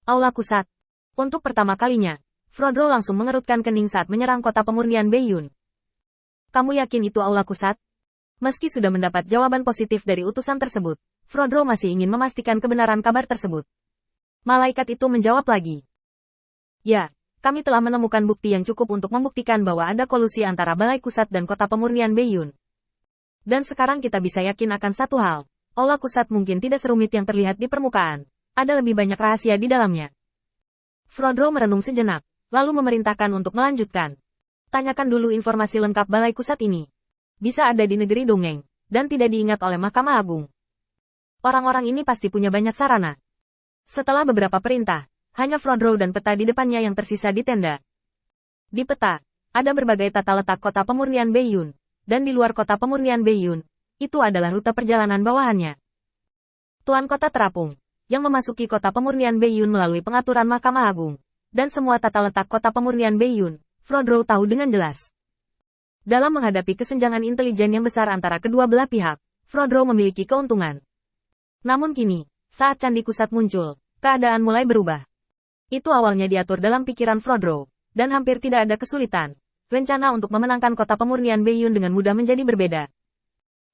Aula Kusat. Untuk pertama kalinya, Frodro langsung mengerutkan kening saat menyerang kota pemurnian Beiyun. Kamu yakin itu Aula Kusat? Meski sudah mendapat jawaban positif dari utusan tersebut, Frodro masih ingin memastikan kebenaran kabar tersebut. Malaikat itu menjawab lagi. Ya, kami telah menemukan bukti yang cukup untuk membuktikan bahwa ada kolusi antara Balai Kusat dan kota pemurnian Beiyun. Dan sekarang kita bisa yakin akan satu hal. Aula Kusat mungkin tidak serumit yang terlihat di permukaan. Ada lebih banyak rahasia di dalamnya. Frodro merenung sejenak, lalu memerintahkan untuk melanjutkan. Tanyakan dulu informasi lengkap Balai Kusat ini. Bisa ada di negeri dongeng, dan tidak diingat oleh Mahkamah Agung. Orang-orang ini pasti punya banyak sarana. Setelah beberapa perintah, hanya Frodro dan peta di depannya yang tersisa di tenda. Di peta, ada berbagai tata letak kota pemurnian Beiyun, dan di luar kota pemurnian Beiyun, itu adalah rute perjalanan bawahannya. Tuan Kota Terapung, yang memasuki kota pemurnian Beiyun melalui pengaturan Mahkamah Agung, dan semua tata letak kota pemurnian Beiyun, Frodro tahu dengan jelas. Dalam menghadapi kesenjangan intelijen yang besar antara kedua belah pihak, Frodro memiliki keuntungan. Namun kini, saat Candi Kusat muncul, keadaan mulai berubah. Itu awalnya diatur dalam pikiran Frodro, dan hampir tidak ada kesulitan. Rencana untuk memenangkan kota pemurnian Beiyun dengan mudah menjadi berbeda.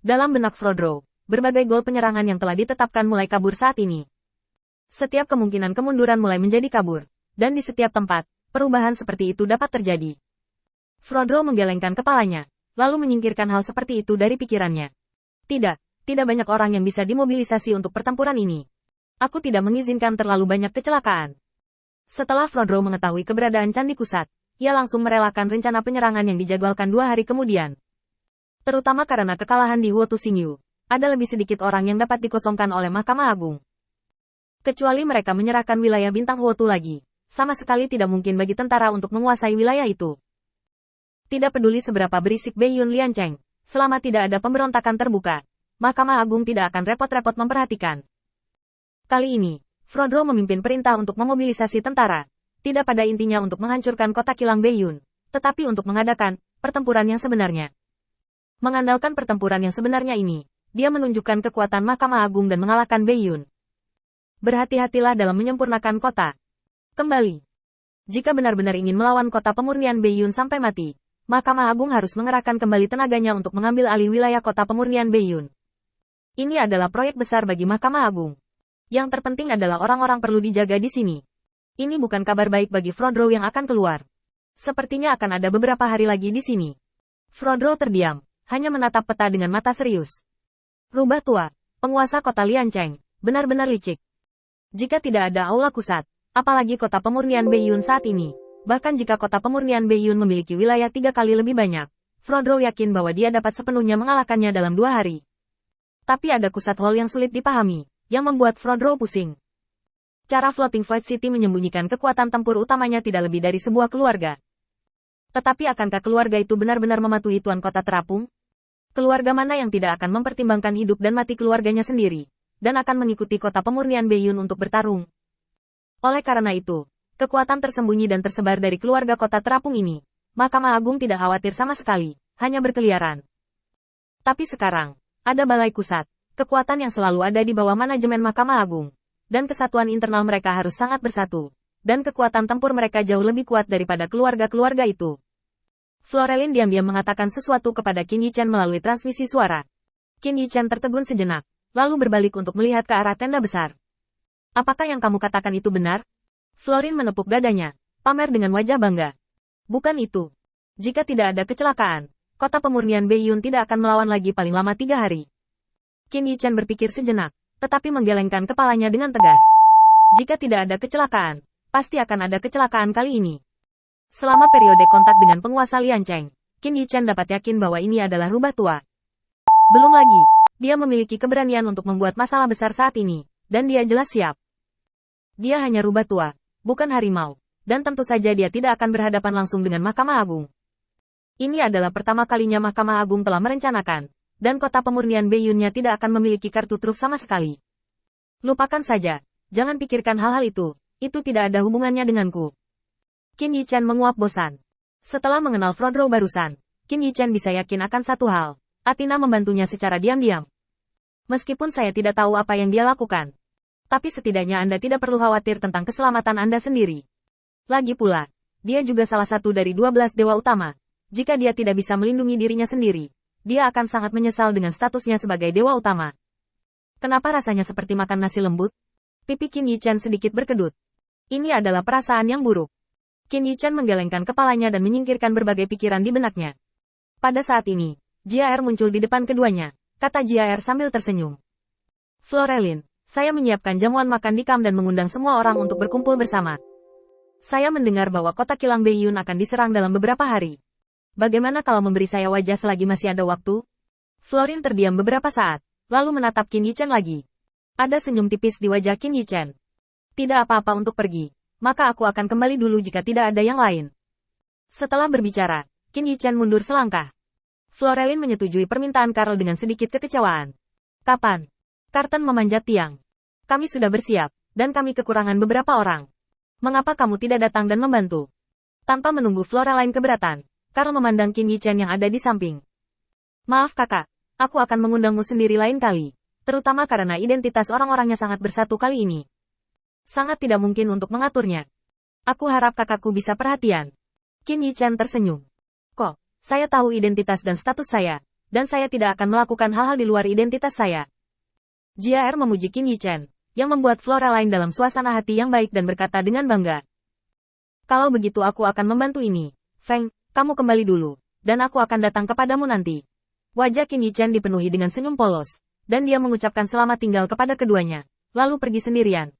Dalam benak Frodro, berbagai gol penyerangan yang telah ditetapkan mulai kabur saat ini. Setiap kemungkinan kemunduran mulai menjadi kabur, dan di setiap tempat, perubahan seperti itu dapat terjadi. Frodro menggelengkan kepalanya, lalu menyingkirkan hal seperti itu dari pikirannya. Tidak banyak orang yang bisa dimobilisasi untuk pertempuran ini. Aku tidak mengizinkan terlalu banyak kecelakaan. Setelah Frodro mengetahui keberadaan Candi Kusat, ia langsung merelakan rencana penyerangan yang dijadwalkan 2 hari kemudian. Terutama karena kekalahan di Huotu Xingyu, ada lebih sedikit orang yang dapat dikosongkan oleh Mahkamah Agung. Kecuali mereka menyerahkan wilayah bintang Huotu lagi, sama sekali tidak mungkin bagi tentara untuk menguasai wilayah itu. Tidak peduli seberapa berisik Beiyun Liancheng, selama tidak ada pemberontakan terbuka, Mahkamah Agung tidak akan repot-repot memperhatikan. Kali ini, Frodro memimpin perintah untuk memobilisasi tentara, tidak pada intinya untuk menghancurkan kota kilang Beiyun, tetapi untuk mengadakan pertempuran yang sebenarnya. Mengandalkan pertempuran yang sebenarnya ini, dia menunjukkan kekuatan Mahkamah Agung dan mengalahkan Beiyun. Berhati-hatilah dalam menyempurnakan kota. Kembali. Jika benar-benar ingin melawan kota pemurnian Beiyun sampai mati, Mahkamah Agung harus mengerahkan kembali tenaganya untuk mengambil alih wilayah kota pemurnian Beiyun. Ini adalah proyek besar bagi Mahkamah Agung. Yang terpenting adalah orang-orang perlu dijaga di sini. Ini bukan kabar baik bagi Frodro yang akan keluar. Sepertinya akan ada beberapa hari lagi di sini. Frodro terdiam, hanya menatap peta dengan mata serius. Rubah tua, penguasa kota Liancheng, benar-benar licik. Jika tidak ada Aula Kusat, apalagi kota pemurnian Beiyun saat ini, bahkan jika kota pemurnian Beiyun memiliki wilayah 3 kali lebih banyak, Frodro yakin bahwa dia dapat sepenuhnya mengalahkannya dalam 2 hari. Tapi ada Kusat Hall yang sulit dipahami, yang membuat Frodro pusing. Cara Floating Void City menyembunyikan kekuatan tempur utamanya tidak lebih dari sebuah keluarga. Tetapi akankah keluarga itu benar-benar mematuhi Tuan Kota Terapung? Keluarga mana yang tidak akan mempertimbangkan hidup dan mati keluarganya sendiri, dan akan mengikuti kota pemurnian Beiyun untuk bertarung? Oleh karena itu, kekuatan tersembunyi dan tersebar dari keluarga kota Terapung ini, Mahkamah Agung tidak khawatir sama sekali, hanya berkeliaran. Tapi sekarang, ada Balai Kusat, kekuatan yang selalu ada di bawah manajemen Mahkamah Agung, dan kesatuan internal mereka harus sangat bersatu, dan kekuatan tempur mereka jauh lebih kuat daripada keluarga-keluarga itu. Florelin diam-diam mengatakan sesuatu kepada Qin Yichen melalui transmisi suara. Qin Yichen tertegun sejenak, lalu berbalik untuk melihat ke arah tenda besar. Apakah yang kamu katakan itu benar? Florin menepuk dadanya, pamer dengan wajah bangga. Bukan itu. Jika tidak ada kecelakaan, kota pemurnian Beiyun tidak akan melawan lagi paling lama 3 hari. Qin Yichen berpikir sejenak, tetapi menggelengkan kepalanya dengan tegas. Jika tidak ada kecelakaan, pasti akan ada kecelakaan kali ini. Selama periode kontak dengan penguasa Liancheng, Qin Yichen dapat yakin bahwa ini adalah rubah tua. Belum lagi, dia memiliki keberanian untuk membuat masalah besar saat ini, dan dia jelas siap. Dia hanya rubah tua, bukan harimau, dan tentu saja dia tidak akan berhadapan langsung dengan Mahkamah Agung. Ini adalah pertama kalinya Mahkamah Agung telah merencanakan, dan kota pemurnian Beiyunnya tidak akan memiliki kartu truf sama sekali. Lupakan saja, jangan pikirkan hal-hal itu tidak ada hubungannya denganku. Qin Yichen menguap bosan. Setelah mengenal Frodro barusan, Qin Yichen bisa yakin akan satu hal, Athena membantunya secara diam-diam. Meskipun saya tidak tahu apa yang dia lakukan. Tapi setidaknya Anda tidak perlu khawatir tentang keselamatan Anda sendiri. Lagi pula, dia juga salah satu dari 12 dewa utama. Jika dia tidak bisa melindungi dirinya sendiri, dia akan sangat menyesal dengan statusnya sebagai dewa utama. Kenapa rasanya seperti makan nasi lembut? Pipi Qin Yichan sedikit berkedut. Ini adalah perasaan yang buruk. Qin Yichan menggelengkan kepalanya dan menyingkirkan berbagai pikiran di benaknya. Pada saat ini, Jiaer muncul di depan keduanya, kata Jiaer sambil tersenyum. Florelin, saya menyiapkan jamuan makan di Kam dan mengundang semua orang untuk berkumpul bersama. Saya mendengar bahwa kota kilang Beiyun akan diserang dalam beberapa hari. Bagaimana kalau memberi saya wajah selagi masih ada waktu? Florin terdiam beberapa saat, lalu menatap Qin Yichan lagi. Ada senyum tipis di wajah Qin Yichan. Tidak apa-apa untuk pergi, maka aku akan kembali dulu jika tidak ada yang lain. Setelah berbicara, Qin Yichan mundur selangkah. Florelin menyetujui permintaan Karl dengan sedikit kekecewaan. Kapan? Karten memanjat tiang. Kami sudah bersiap, dan kami kekurangan beberapa orang. Mengapa kamu tidak datang dan membantu? Tanpa menunggu Floreline keberatan, Karl memandang Qin Yichan yang ada di samping. Maaf kakak, aku akan mengundangmu sendiri lain kali, terutama karena identitas orang-orangnya sangat bersatu kali ini. Sangat tidak mungkin untuk mengaturnya. Aku harap kakakku bisa perhatian. Qin Yichan tersenyum. Kok, saya tahu identitas dan status saya, dan saya tidak akan melakukan hal-hal di luar identitas saya. Jiaer memuji Qin Yichan, yang membuat Floreline dalam suasana hati yang baik dan berkata dengan bangga. Kalau begitu aku akan membantu ini. Feng, kamu kembali dulu, dan aku akan datang kepadamu nanti. Wajah Qin Yichan dipenuhi dengan senyum polos, dan dia mengucapkan selamat tinggal kepada keduanya, lalu pergi sendirian.